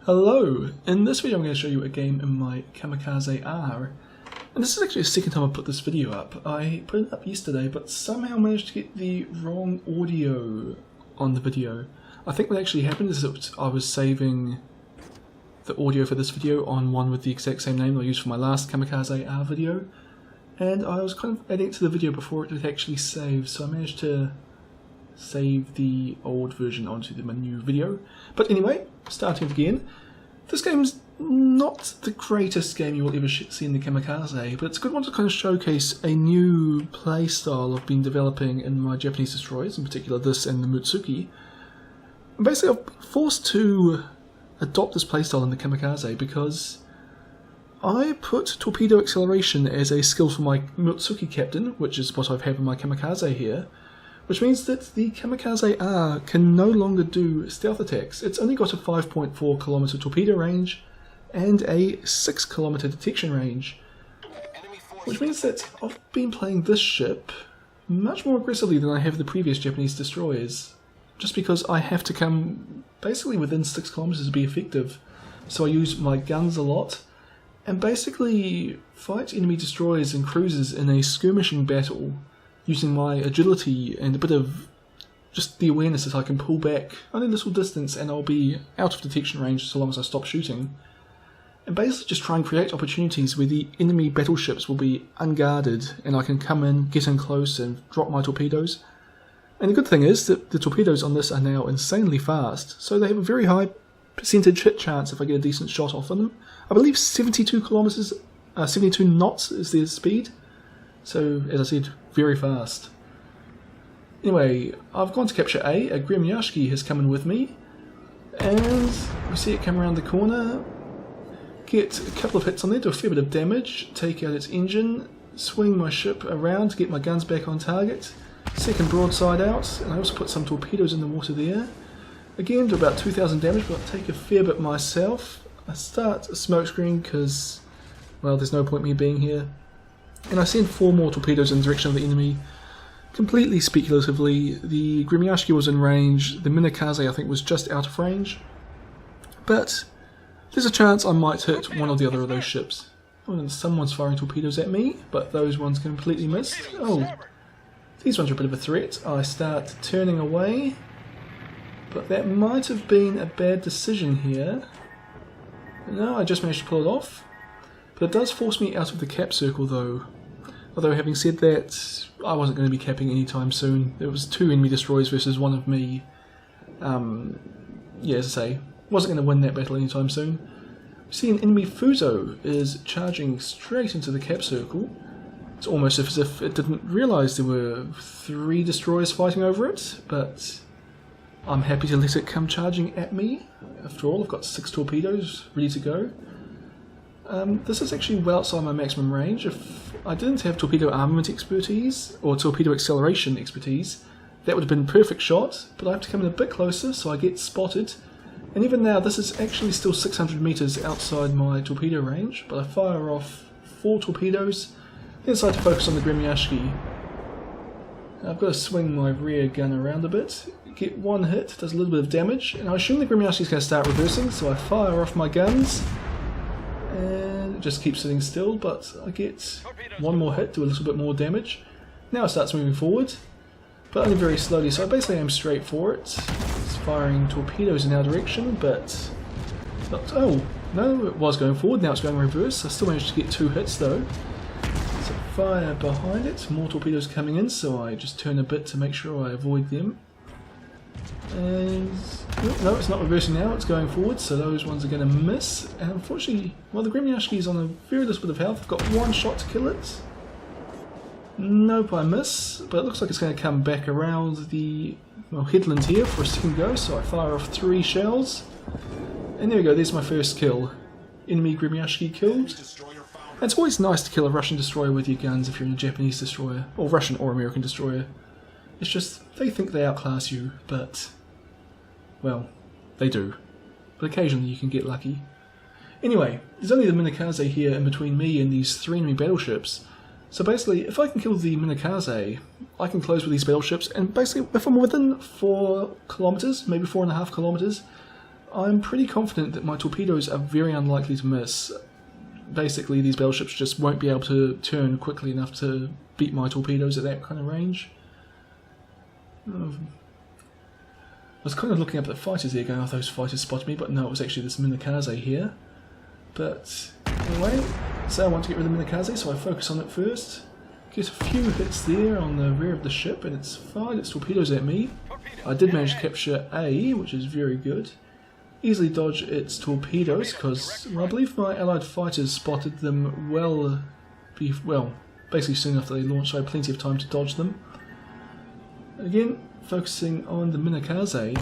Hello! In this video I'm going to show you a game in my Kamikaze R. And this is actually the second time I put this video up. I put it up yesterday but somehow managed to get the wrong audio on the video. I think what actually happened is that I was saving the audio for this video on one with the exact same name that I used for my last Kamikaze R video. And I was kind of adding it to the video before it would actually save, so I managed to save the old version onto my new video. But anyway, starting again, this game's not the greatest game you will ever see in the Kamikaze, but it's a good one to kind of showcase a new playstyle I've been developing in my Japanese destroyers, in particular this and the Mutsuki. And basically I've been forced to adopt this playstyle in the Kamikaze because I put torpedo acceleration as a skill for my Mutsuki captain, which is what I've had in my Kamikaze here. Which means that the Kamikaze R can no longer do stealth attacks. It's only got a 5.4 kilometer torpedo range and a 6 kilometer detection range. Which means that I've been playing this ship much more aggressively than I have the previous Japanese destroyers. Just because I have to come basically within 6 kilometers to be effective. So I use my guns a lot and basically fight enemy destroyers and cruisers in a skirmishing battle, using my agility and a bit of just the awareness that I can pull back only a little distance and I'll be out of detection range so long as I stop shooting. And basically just try and create opportunities where the enemy battleships will be unguarded and I can come in, get in close and drop my torpedoes. And the good thing is that the torpedoes on this are now insanely fast, so they have a very high percentage hit chance if I get a decent shot off on them. I believe 72 knots is their speed. So, as I said, very fast. Anyway, I've gone to capture A. A Gremyashki has come in with me. And we see it come around the corner. Get a couple of hits on there, do a fair bit of damage. Take out its engine. Swing my ship around to get my guns back on target. Second broadside out. And I also put some torpedoes in the water there. Again, do about 2,000 damage, but I'll take a fair bit myself. I start a smoke screen because, well, there's no point me being here. And I send 4 more torpedoes in the direction of the enemy, completely speculatively. The Gremyashki was in range, the Kamikaze I think was just out of range, but there's a chance I might hit one or the other of those ships. Oh, and someone's firing torpedoes at me, but those ones completely missed. Oh, these ones are a bit of a threat. I start turning away, but that might have been a bad decision here. No, I just managed to pull it off. But it does force me out of the cap circle though. Although having said that, I wasn't going to be capping anytime soon. There was 2 enemy destroyers versus 1 of me. Yeah, as I say, wasn't going to win that battle anytime soon. We see an enemy Fuso is charging straight into the cap circle. It's almost as if it didn't realise there were 3 destroyers fighting over it, but I'm happy to let it come charging at me. After all, I've got 6 torpedoes ready to go. This is actually well outside my maximum range. If I didn't have torpedo armament expertise, or torpedo acceleration expertise, that would have been a perfect shot, but I have to come in a bit closer so I get spotted. And even now, this is actually still 600 meters outside my torpedo range, but I fire off 4 torpedoes, then decide to focus on the Gremyashki. I've got to swing my rear gun around a bit, get 1 hit, does a little bit of damage, and I assume the Gremyashki is going to start reversing, so I fire off my guns. And it just keeps sitting still, but I get 1 more hit, do a little bit more damage. Now it starts moving forward, but only very slowly, so I basically aim straight for it. It's firing torpedoes in our direction, but not, oh, no, it was going forward, now it's going reverse. I still managed to get 2 hits though. So fire behind it, more torpedoes coming in, so I just turn a bit to make sure I avoid them. And no, it's not reversing now, it's going forward, so those ones are going to miss. And unfortunately, well, the Gremyashki is on a very little bit of health. I've got 1 shot to kill it. Nope, I miss, but it looks like it's going to come back around the headland here for a second go, so I fire off 3 shells. And there we go, there's my first kill. Enemy Gremyashki killed. And it's always nice to kill a Russian destroyer with your guns if you're in a Japanese destroyer, or Russian or American destroyer. It's just, they think they outclass you, but, well, they do. But occasionally you can get lucky. Anyway, there's only the Kamikaze here in between me and these 3 enemy battleships. So basically, if I can kill the Kamikaze, I can close with these battleships, and basically, if I'm within 4 kilometers, maybe 4.5 kilometers, I'm pretty confident that my torpedoes are very unlikely to miss. Basically, these battleships just won't be able to turn quickly enough to beat my torpedoes at that kind of range. I was kind of looking up at the fighters here going, oh, those fighters spotted me, but no, it was actually this Kamikaze here. But anyway, so I want to get rid of the Kamikaze, so I focus on it first. Get a few hits there on the rear of the ship, and it's fired its torpedoes at me. I did manage to capture A, which is very good. Easily dodge its torpedoes, because I believe my allied fighters spotted them well, basically soon after they launched, so I had plenty of time to dodge them. Again, focusing on the Kamikaze.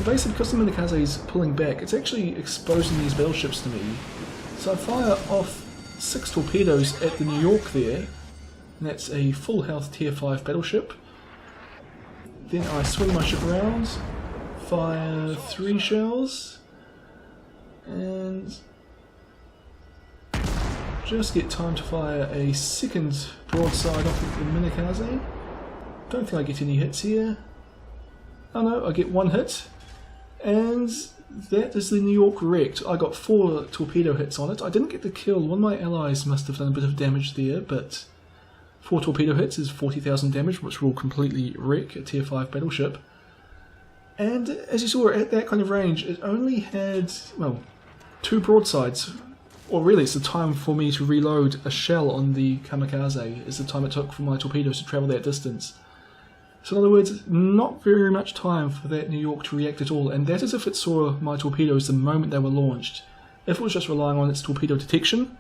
Basically, because the Kamikaze is pulling back, it's actually exposing these battleships to me. So I fire off 6 torpedoes at the New York there, and that's a full health tier 5 battleship. Then I swing my ship around, fire 3 shells, and just get time to fire a second broadside off of the Kamikaze. Don't think I get any hits here. Oh no, I get 1 hit, and that is the New York wrecked. I got 4 torpedo hits on it. I didn't get the kill. One of my allies must have done a bit of damage there, but 4 torpedo hits is 40,000 damage, which will completely wreck a tier 5 battleship. And as you saw, at that kind of range, it only had, well, 2 broadsides. Or really, it's the time for me to reload a shell on the Kamikaze, is the time it took for my torpedoes to travel that distance. So in other words, not very much time for that New York to react at all, and that is if it saw my torpedoes the moment they were launched. If it was just relying on its torpedo detection,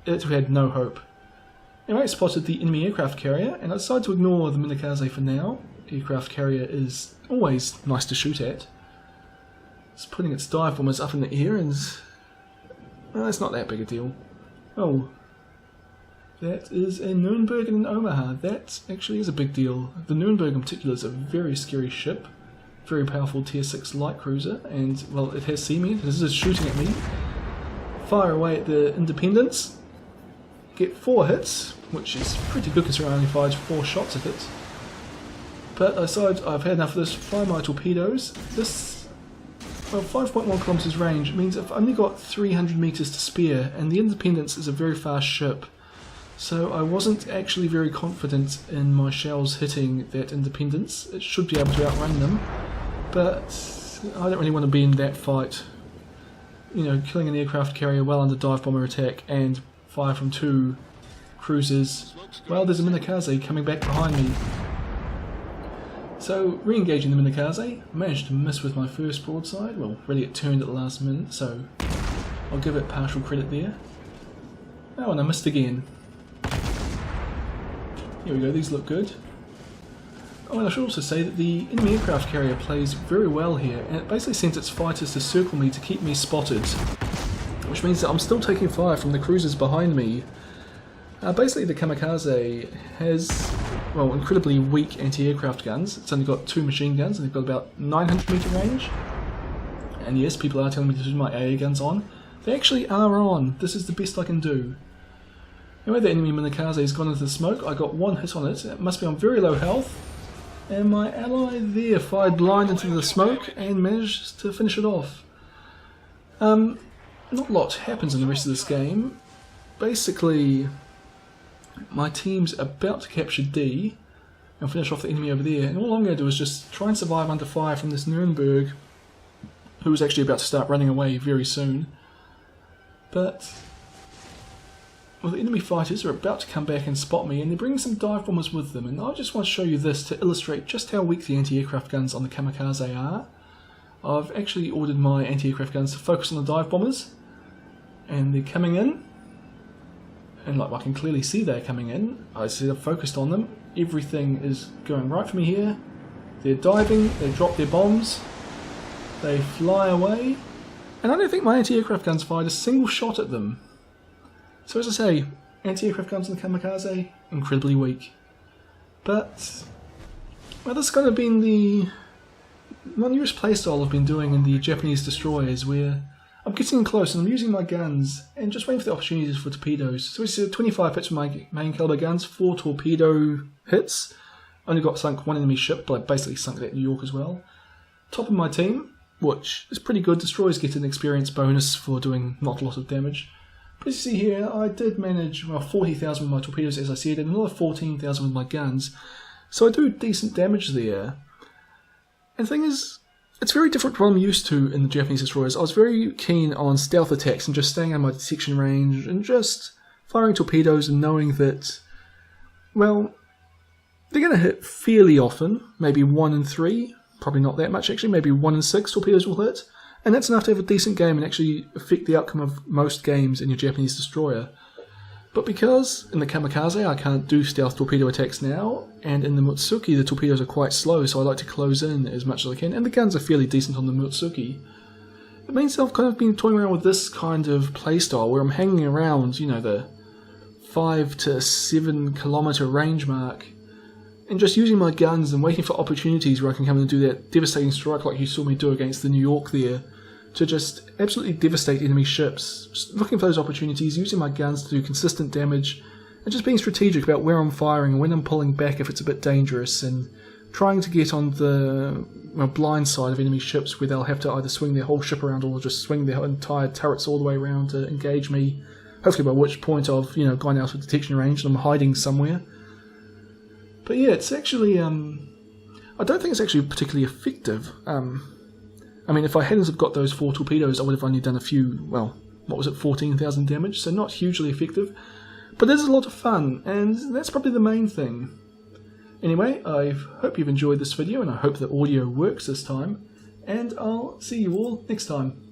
it had no hope. Anyway, I spotted the enemy aircraft carrier, and I decided to ignore the Kamikaze for now. Aircraft carrier is always nice to shoot at. It's putting its dive bombers up in the air, and well, it's not that big a deal. Oh, that is a Nuremberg and an Omaha. That actually is a big deal. The Nuremberg in particular is a very scary ship, very powerful tier 6 light cruiser, and well, it has seen me. This is shooting at me. Fire away at the Independence. Get 4 hits, which is pretty good considering I only fired 4 shots at it. But I decided I've had enough of this. Fire my torpedoes. This, well, 5.1 kilometers range means I've only got 300 meters to spare, and the Independence is a very fast ship. So I wasn't actually very confident in my shells hitting that Independence. It should be able to outrun them, but I don't really want to be in that fight. You know, killing an aircraft carrier well under dive bomber attack and fire from 2 cruisers. Well, there's a Kamikaze coming back behind me. So, re-engaging the Kamikaze, I managed to miss with my first broadside. Well, really it turned at the last minute, so I'll give it partial credit there. Oh, and I missed again. Here we go, these look good. Oh, and I should also say that the enemy aircraft carrier plays very well here, and it basically sends its fighters to circle me to keep me spotted, which means that I'm still taking fire from the cruisers behind me. Basically the Kamikaze has, well, incredibly weak anti-aircraft guns. It's only got 2 machine guns and they've got about 900 meter range. And yes, people are telling me to turn my AA guns on. They actually are on. This is the best I can do. Anyway, the enemy Kamikaze has gone into the smoke. I got 1 hit on it. It must be on very low health. And my ally there fired blind into the smoke and managed to finish it off. Not a lot happens in the rest of this game. Basically, my team's about to capture D and finish off the enemy over there. And all I'm going to do is just try and survive under fire from this Nuremberg, who is actually about to start running away very soon. But well, the enemy fighters are about to come back and spot me, and they're bringing some dive bombers with them, and I just want to show you this to illustrate just how weak the anti-aircraft guns on the Kamikaze are. I've actually ordered my anti-aircraft guns to focus on the dive bombers, and they're coming in, and like I can clearly see they're coming in. I see I've focused on them. Everything is going right for me here. They're diving, they drop their bombs, they fly away, and I don't think my anti-aircraft guns fired a single shot at them. So as I say, anti-aircraft guns in the Kamikaze, incredibly weak. But, well, this has kind of been the newest playstyle I've been doing in the Japanese destroyers, where I'm getting close and I'm using my guns and just waiting for the opportunities for torpedoes. So we see 25 hits with my main caliber guns, 4 torpedo hits. Only got sunk 1 enemy ship, but I basically sunk that New York as well. Top of my team, which is pretty good. Destroyers get an experience bonus for doing not a lot of damage. But as you see here, I did manage 40,000 with my torpedoes, as I said, and another 14,000 with my guns. So I do decent damage there. And the thing is, it's very different from what I'm used to in the Japanese destroyers. I was very keen on stealth attacks and just staying out of my detection range and just firing torpedoes and knowing that, well, they're going to hit fairly often, maybe 1 in 3, probably not that much actually, maybe 1 in 6 torpedoes will hit, and that's enough to have a decent game and actually affect the outcome of most games in your Japanese destroyer. But because in the Kamikaze I can't do stealth torpedo attacks now, and in the Mutsuki the torpedoes are quite slow, so I like to close in as much as I can, and the guns are fairly decent on the Mutsuki, it means I've kind of been toying around with this kind of playstyle where I'm hanging around, you know, the 5 to 7 kilometer range mark, and just using my guns and waiting for opportunities where I can come in and do that devastating strike like you saw me do against the New York there, to just absolutely devastate enemy ships. Just looking for those opportunities, using my guns to do consistent damage, and just being strategic about where I'm firing and when I'm pulling back if it's a bit dangerous, and trying to get on the blind side of enemy ships where they'll have to either swing their whole ship around or just swing their entire turrets all the way around to engage me, hopefully by which point I've gone out of detection range and I'm hiding somewhere. But yeah, it's actually, I don't think it's actually particularly effective. I mean, if I hadn't have got those 4 torpedoes, I would have only done a few, well, what was it, 14,000 damage, so not hugely effective. But it is a lot of fun, and that's probably the main thing. Anyway, I hope you've enjoyed this video, and I hope the audio works this time, and I'll see you all next time.